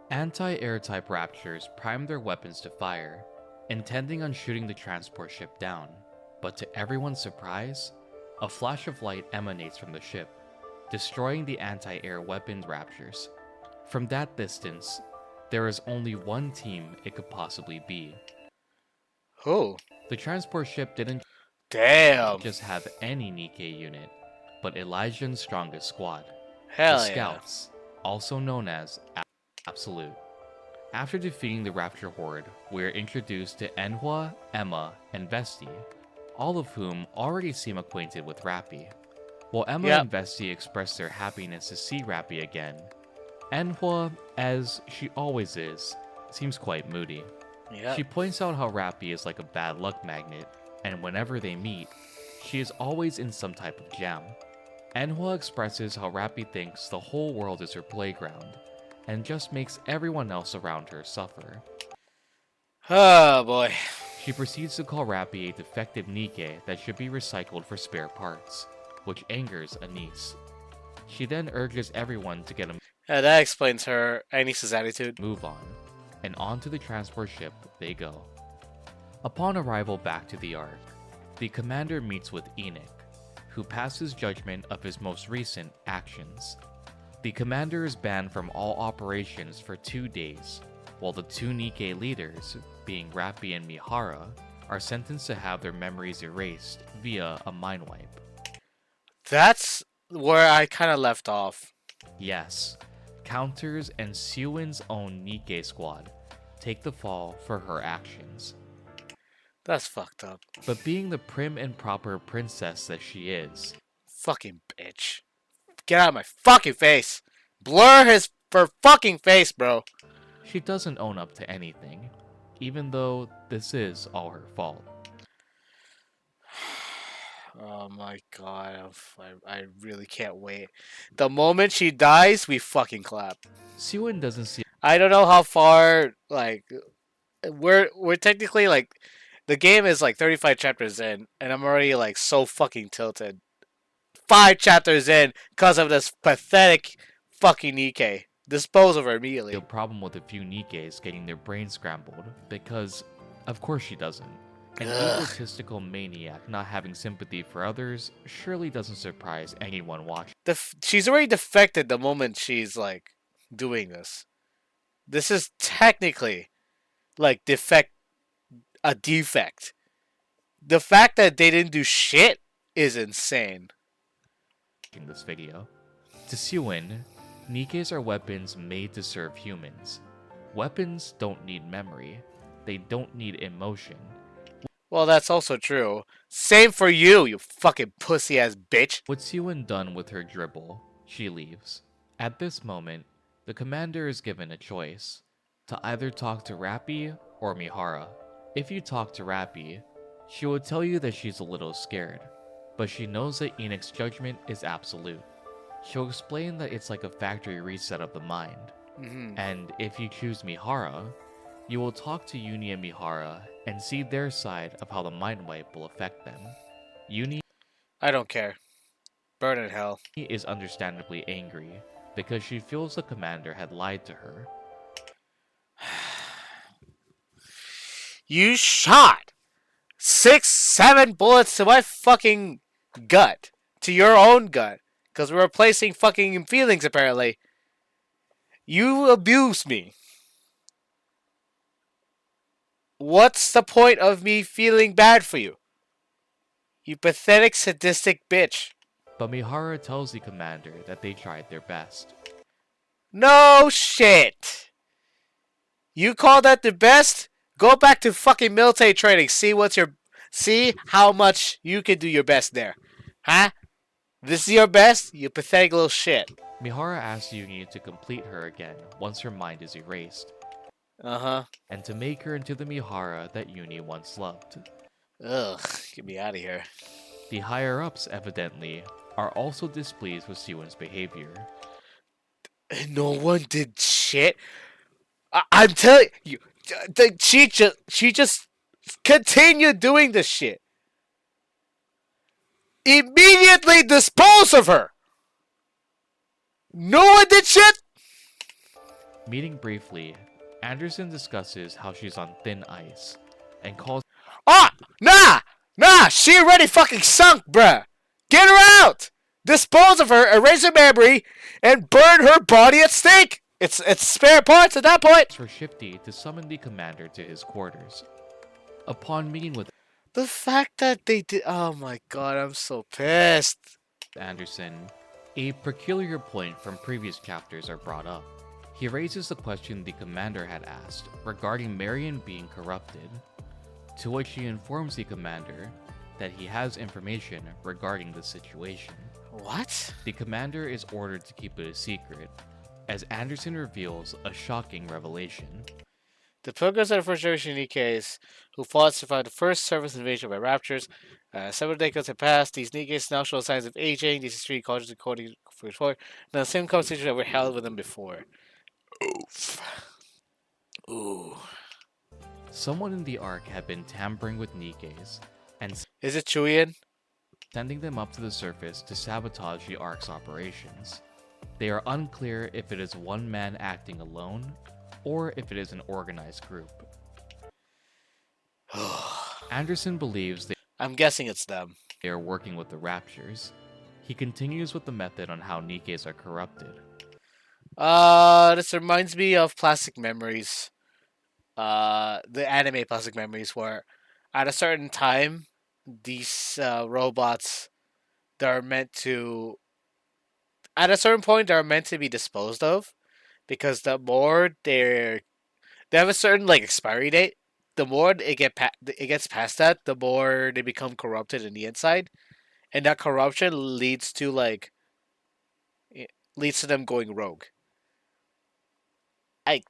Anti-air type raptors prime their weapons to fire, intending on shooting the transport ship down. But to everyone's surprise, a flash of light emanates from the ship, destroying the anti-air weapons raptors. From that distance, there is only one team it could possibly be. Who? The transport ship didn't Damn. just have any NIKKE unit, but Elijah's strongest squad, Hell the yeah. Scouts, also known as Absolute. After defeating the Rapture Horde, we are introduced to Enhwa, Emma, and Vesti, all of whom already seem acquainted with Rappy. While Emma Yep. and Vesti express their happiness to see Rappy again, Enhwa, as she always is, seems quite moody. Yeah. She points out how Rappy is like a bad luck magnet, and whenever they meet, she is always in some type of jam. Enhwa expresses how Rappy thinks the whole world is her playground, and just makes everyone else around her suffer. Oh boy. She proceeds to call Rappy a defective NIKKE that should be recycled for spare parts, which angers Anise. She then urges everyone to get a Yeah, that explains her Anis's attitude. move on, and onto the transport ship they go. Upon arrival back to the Ark, the commander meets with Enoch, who passes judgment of his most recent actions. The commander is banned from all operations for 2 days, while the two NIKKE leaders, being Rappy and Mihara, are sentenced to have their memories erased via a mind wipe. That's where I kind of left off. Yes, Counters and Sewin's own NIKKE squad take the fall for her actions. That's fucked up. But being the prim and proper princess that she is, Fucking bitch. Get out of my fucking face. Blur her fucking face, bro. she doesn't own up to anything, even though this is all her fault. Oh my god. I really can't wait. The moment she dies, we fucking clap. Sewin doesn't see I don't know how far, like, we're technically, like, the game is, like, 35 chapters in, and I'm already, like, so fucking tilted. 5 chapters in, because of this pathetic fucking NIKKE. Dispose of her immediately. a problem with a few NIKKEs getting their brains scrambled, because, of course she doesn't. An Ugh. egotistical maniac not having sympathy for others surely doesn't surprise anyone watching. She's already defected the moment she's, like, doing this. This is technically, like, a defect. The fact that they didn't do shit is insane. This video. To Sewin, NIKKEs are weapons made to serve humans. Weapons don't need memory. They don't need emotion. Well, that's also true. Same for you, you fucking pussy-ass bitch. With Sewin done with her dribble, she leaves. At this moment, the commander is given a choice, to either talk to Rappy or Mihara. If you talk to Rappy, she will tell you that she's a little scared, but she knows that Enoch's judgment is absolute. She'll explain that it's like a factory reset of the mind, and if you choose Mihara, you will talk to Uni and Mihara and see their side of how the mind wipe will affect them. Uni I don't care. Burn in hell. is understandably angry because she feels the commander had lied to her. You shot 6, 7 bullets to my fucking gut. To your own gut. Because we're replacing fucking feelings, apparently. You abuse me. What's the point of me feeling bad for you? You pathetic, sadistic bitch. But Mihara tells the commander that they tried their best. No shit. You call that the best? Go back to fucking military training. See how much you can do your best there. Huh? This is your best? You pathetic little shit. Mihara asks Uni to complete her again once her mind is erased, Uh-huh. and to make her into the Mihara that Uni once loved. Ugh, get me out of here. The higher-ups, evidently, are also displeased with Siwon's behavior. No one did shit. I'm telling you, she just continued doing this shit. Immediately dispose of her. No one did shit. Meeting briefly, Anderson discusses how she's on thin ice, and calls Nah, she already fucking sunk, bruh. Get her out. Dispose of her, erase her memory, and burn her body at stake. It's spare parts at that point. for Shifty to summon the commander to his quarters. Upon meeting with The fact that they did, oh my god, I'm so pissed. Anderson, a peculiar point from previous chapters are brought up. He raises the question the commander had asked regarding Marion being corrupted, to which he informs the commander that he has information regarding the situation. What? The commander is ordered to keep it a secret, as Anderson reveals a shocking revelation. The Pilgrims are the first generation Nikkes who fought to survive the first surface invasion by raptors. Several decades have passed. These Nikkes now show signs of aging. These extreme cultures according for report. Now the same conversations that were held with them before. Oof. Ooh. Someone in the Ark had been tampering with Nikkes and Is it Chuyin? sending them up to the surface to sabotage the Ark's operations. They are unclear if it is one man acting alone, or if it is an organized group. Anderson believes I'm guessing it's them. they are working with the Raptures. He continues with the method on how Nikkes are corrupted. This reminds me of Plastic Memories. The anime Plastic Memories, where at a certain time, these robots that are meant to, at a certain point, they're meant to be disposed of, because the more they have a certain like expiry date. The more it gets past that, the more they become corrupted in the inside, and that corruption leads to them going rogue. I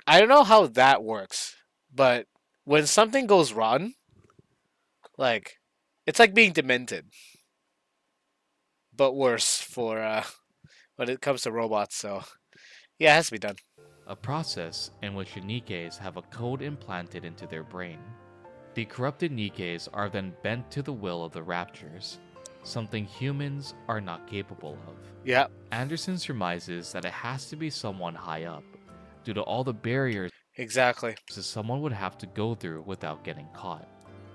don't know how that works, but when something goes wrong, like it's like being demented, but worse for when it comes to robots. So yeah, it has to be done. A process in which the Nikkes have a code implanted into their brain. The corrupted Nikkes are then bent to the will of the Raptures, something humans are not capable of. Yeah. Anderson surmises that it has to be someone high up, due to all the barriers Exactly. someone would have to go through without getting caught.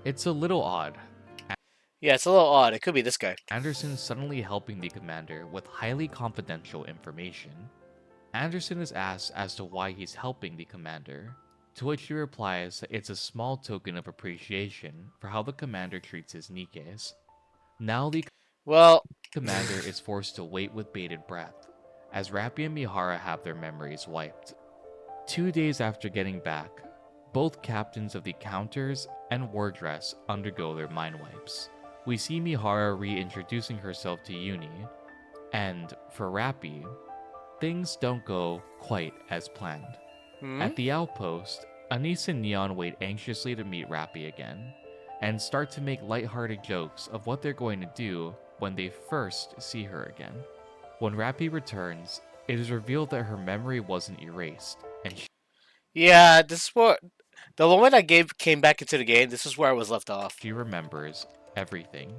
It's a little odd. Yeah, it's a little odd. It could be this guy. Anderson suddenly helping the commander with highly confidential information. Anderson is asked as to why he's helping the commander, to which he replies that it's a small token of appreciation for how the commander treats his Nikkes. Now the Well, commander is forced to wait with bated breath, as Rappy and Mihara have their memories wiped. 2 days after getting back, both captains of the Counters and Wardress undergo their mind wipes. We see Mihara reintroducing herself to Uni, and for Rappy, things don't go quite as planned. At the outpost, Anise and Neon wait anxiously to meet Rappy again, and start to make lighthearted jokes of what they're going to do when they first see her again. When Rappy returns, it is revealed that her memory wasn't erased, and yeah, this is what the moment I came back into the game. This is where I was left off. she remembers everything.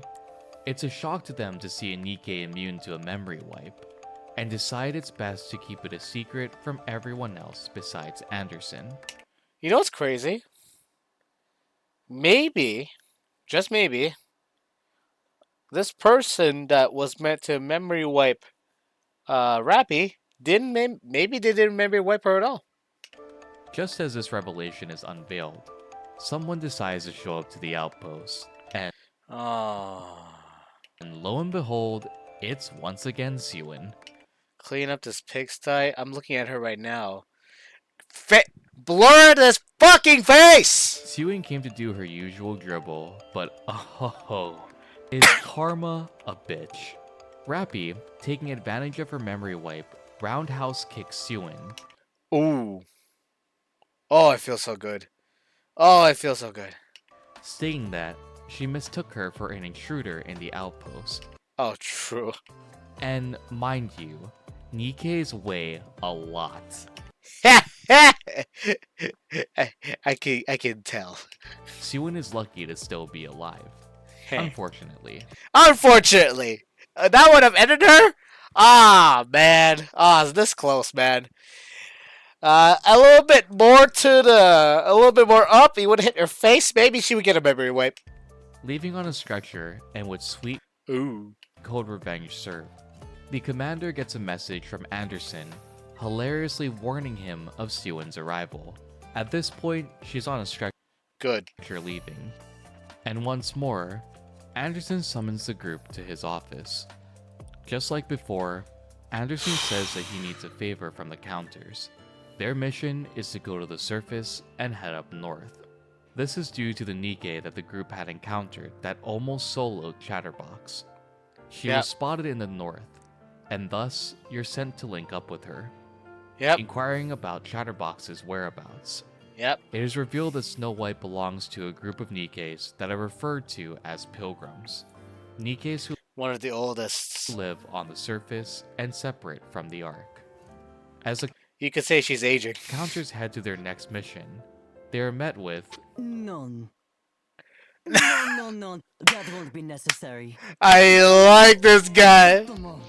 It's a shock to them to see a Nikke immune to a memory wipe, and decide it's best to keep it a secret from everyone else besides Anderson. You know what's crazy? Maybe, just maybe, this person that was meant to memory wipe Rappy Maybe they didn't memory wipe her at all. Just as this revelation is unveiled, someone decides to show up to the outpost, and Oh. lo and behold, it's once again Sewin. Clean up this pigsty. I'm looking at her right now. Blur this fucking face! Sewin came to do her usual dribble, but oh, is karma a bitch? Rappy, taking advantage of her memory wipe, roundhouse kicks Sewin. Ooh. Oh, I feel so good. Oh, I feel so good. Stating that she mistook her for an intruder in the outpost. Oh, true. And mind you, Nikke's weigh a lot. I can tell. Sewin is lucky to still be alive. Unfortunately. Unfortunately, that would have ended her. Ah, man. Ah, it's this close, man. A little bit more up, he would have hit her face. Maybe she would get a memory wipe. Leaving on a stretcher and with sweet Ooh. cold revenge served, the commander gets a message from Anderson, hilariously warning him of Sewin's arrival. At this point, she's on a stretcher Good. leaving. And once more, Anderson summons the group to his office. Just like before, Anderson says that he needs a favor from the Counters. Their mission is to go to the surface and head up north. This is due to the Nikke that the group had encountered that almost soloed Chatterbox. She Yep. was spotted in the north, and thus you're sent to link up with her, Yep. inquiring about Chatterbox's whereabouts. Yep. It is revealed that Snow White belongs to a group of Nikkes that are referred to as pilgrims. Nikkes who One of the oldest. live on the surface and separate from the Ark. As the You could say she's aging. Counters head to their next mission, they are met with None. No. That won't be necessary. I like this guy. Come on.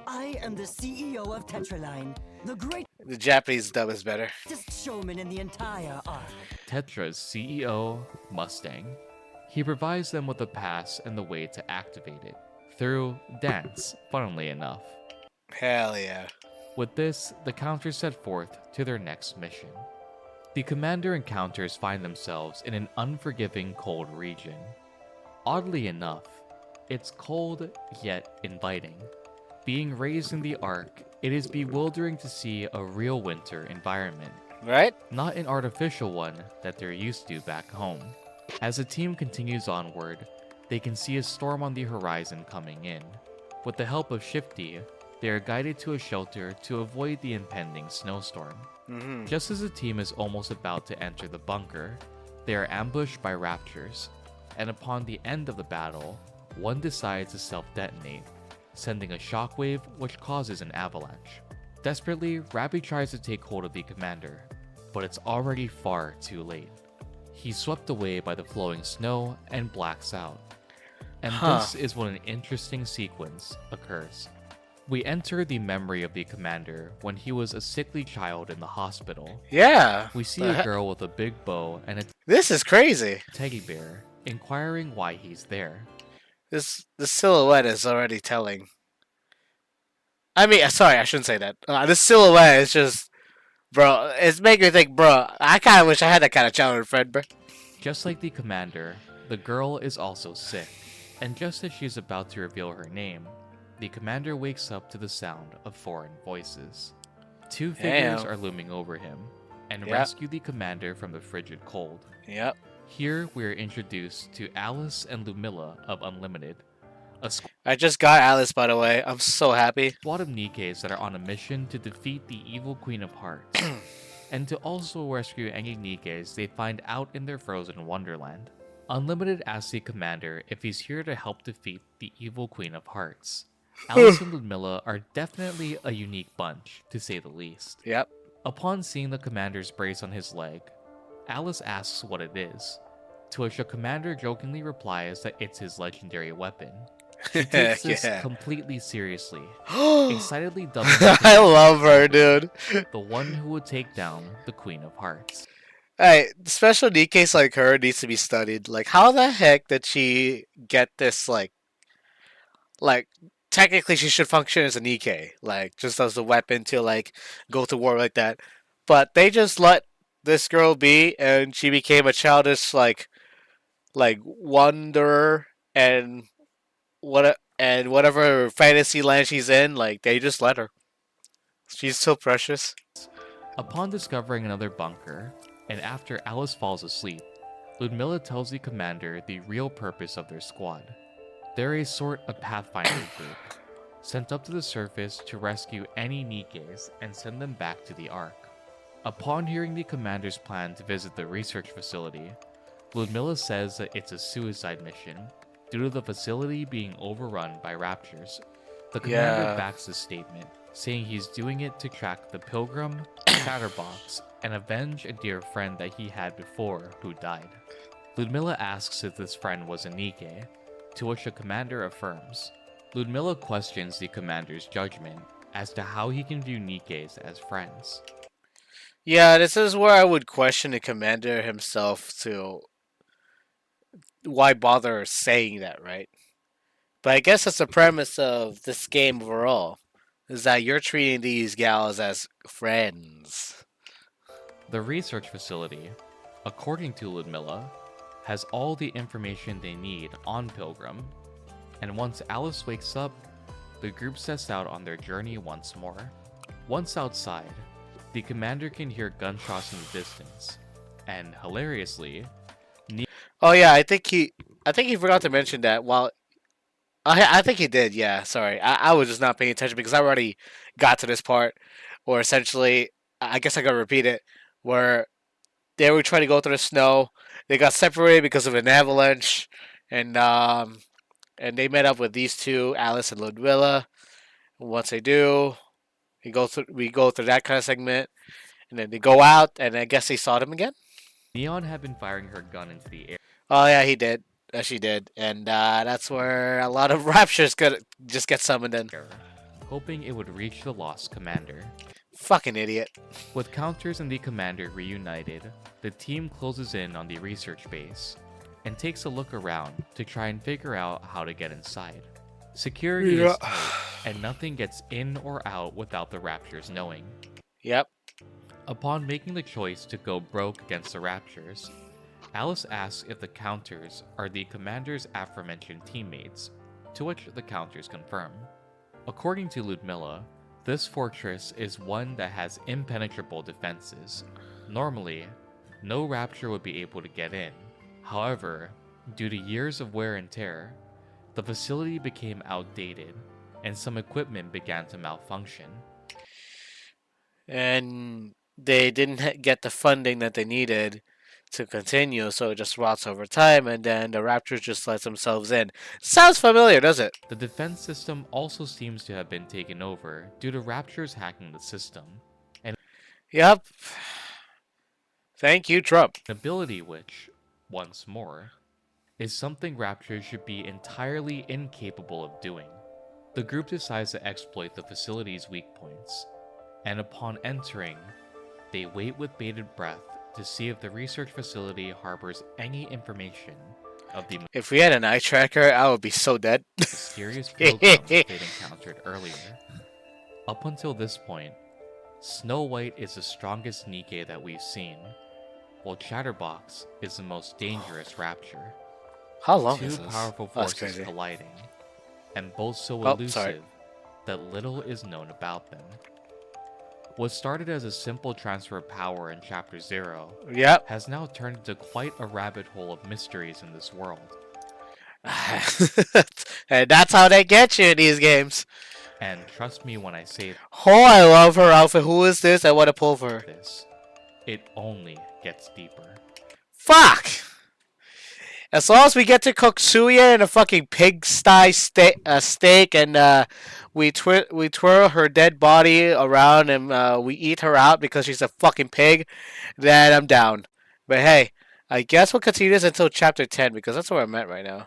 I am the CEO of Tetraline, the The Japanese dub is better. greatest showman in the entire arc. Tetra's CEO, Mustang. He provides them with a pass and the way to activate it, through dance, funnily enough. Hell yeah. With this, the Counters set forth to their next mission. The Commander and Counters find themselves in an unforgiving cold region. Oddly enough, it's cold yet inviting. Being raised in the Ark, it is bewildering to see a real winter environment, Right? not an artificial one that they're used to back home. As the team continues onward, they can see a storm on the horizon coming in. With the help of Shifty, they are guided to a shelter to avoid the impending snowstorm. Mm-hmm. Just as the team is almost about to enter the bunker, they are ambushed by raptors, and upon the end of the battle, one decides to self-detonate, sending a shockwave which causes an avalanche. Desperately, Rappy tries to take hold of the commander, but it's already far too late. He's swept away by the flowing snow and blacks out. And this is when an interesting sequence occurs. We enter the memory of the commander when he was a sickly child in the hospital. Yeah. We see The a heck? girl with a big bow and a This is crazy. teddy bear, inquiring why he's there. The silhouette is already telling. I mean, sorry, I shouldn't say that. This silhouette is just, bro. It's making me think, bro. I kind of wish I had that kind of childhood friend, bro. Just like the commander, the girl is also sick, and just as she's about to reveal her name, the commander wakes up to the sound of foreign voices. Two figures Damn. are looming over him, and Yep. rescue the commander from the frigid cold. Yep. Here we are introduced to Alice and Lumilla of Unlimited, a I just got Alice, by the way. I'm so happy. squad of Nikkes that are on a mission to defeat the evil Queen of Hearts, and to also rescue any Nikkes they find out in their frozen wonderland. Unlimited asks the commander if he's here to help defeat the evil Queen of Hearts. Alice and Ludmilla are definitely a unique bunch, to say the least. Yep. Upon seeing the commander's brace on his leg, Alice asks what it is, to which the commander jokingly replies that it's his legendary weapon. She takes this Yeah. completely seriously, I excitedly dubbing it love her, dude. the one who would take down the Queen of Hearts. Hey, special need case like her needs to be studied. Like, how the heck did she get this, like technically she should function as a Nikkei, like just as a weapon to like go to war like that. But they just let this girl be, and she became a childish like wanderer and whatever fantasy land she's in, like they just let her. She's so precious. Upon discovering another bunker, and after Alice falls asleep, Ludmilla tells the commander the real purpose of their squad. They're a sort of pathfinder group, sent up to the surface to rescue any Nikkes and send them back to the Ark. Upon hearing the commander's plan to visit the research facility, Ludmilla says that it's a suicide mission due to the facility being overrun by raptures. The commander Yeah. backs the statement, saying he's doing it to track the Pilgrim, Chatterbox, and avenge a dear friend that he had before who died. Ludmilla asks if this friend was a Nikke, to which the commander affirms. Ludmilla questions the commander's judgment as to how he can view Nikkes as friends. Yeah, this is where I would question the commander himself to why bother saying that, right? But I guess that's the premise of this game overall, is that you're treating these gals as friends. The research facility, according to Ludmilla, has all the information they need on Pilgrim, and once Alice wakes up, the group sets out on their journey once more. Once outside, the commander can hear gunshots in the distance, and hilariously, Oh yeah, I think he forgot to mention that. While I think he did. Yeah, sorry, I was just not paying attention because I already got to this part, where essentially, I guess I gotta repeat it, where they were trying to go through the snow. They got separated because of an avalanche, and they met up with these two, Alice and Ludmilla. Once they do, we go through that kind of segment, and then they go out, and I guess they saw them again. Neon had been firing her gun into the air, Oh yeah, he did. She did, and that's where a lot of raptures could just get summoned in. hoping it would reach the lost commander. Fucking idiot. With Counters and the commander reunited, the team closes in on the research base and takes a look around to try and figure out how to get inside. Security is tight, and nothing gets in or out without the Raptors knowing. Yep. Upon making the choice to go broke against the Raptors, Alice asks if the Counters are the commander's aforementioned teammates, to which the Counters confirm. According to Ludmilla, this fortress is one that has impenetrable defenses. Normally, no Rapture would be able to get in. However, due to years of wear and tear, the facility became outdated, and some equipment began to malfunction. And they didn't get the funding that they needed to continue, so it just rots over time, and then the Raptors just let themselves in. Sounds familiar, does it? The defense system also seems to have been taken over due to Raptures hacking the system, an Yep. Thank you, Trump. ability which, once more, is something Raptors should be entirely incapable of doing. The group decides to exploit the facility's weak points, and upon entering, they wait with bated breath to see if the research facility harbors any information of the If we had an eye tracker, I would be so dead. mysterious pilgrims they'd encountered earlier. Up until this point, Snow White is the strongest Nikke that we've seen, while Chatterbox is the most dangerous Rapture. How long Two is this? powerful Oh, that's forces crazy. colliding, and both so Oh, elusive sorry. that little is known about them. What started as a simple transfer of power in Chapter 0 Yep. has now turned into quite a rabbit hole of mysteries in this world. And that's how they get you in these games. And trust me when I say Oh, I love her outfit. Who is this? I want to pull for her. this, it only gets deeper. Fuck! As long as we get to cook suya in a fucking pigsty steak, and we twirl her dead body around, and we eat her out because she's a fucking pig, then I'm down. But hey, I guess we'll continue this until chapter 10 because that's where I'm at right now.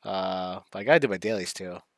But I gotta do my dailies too.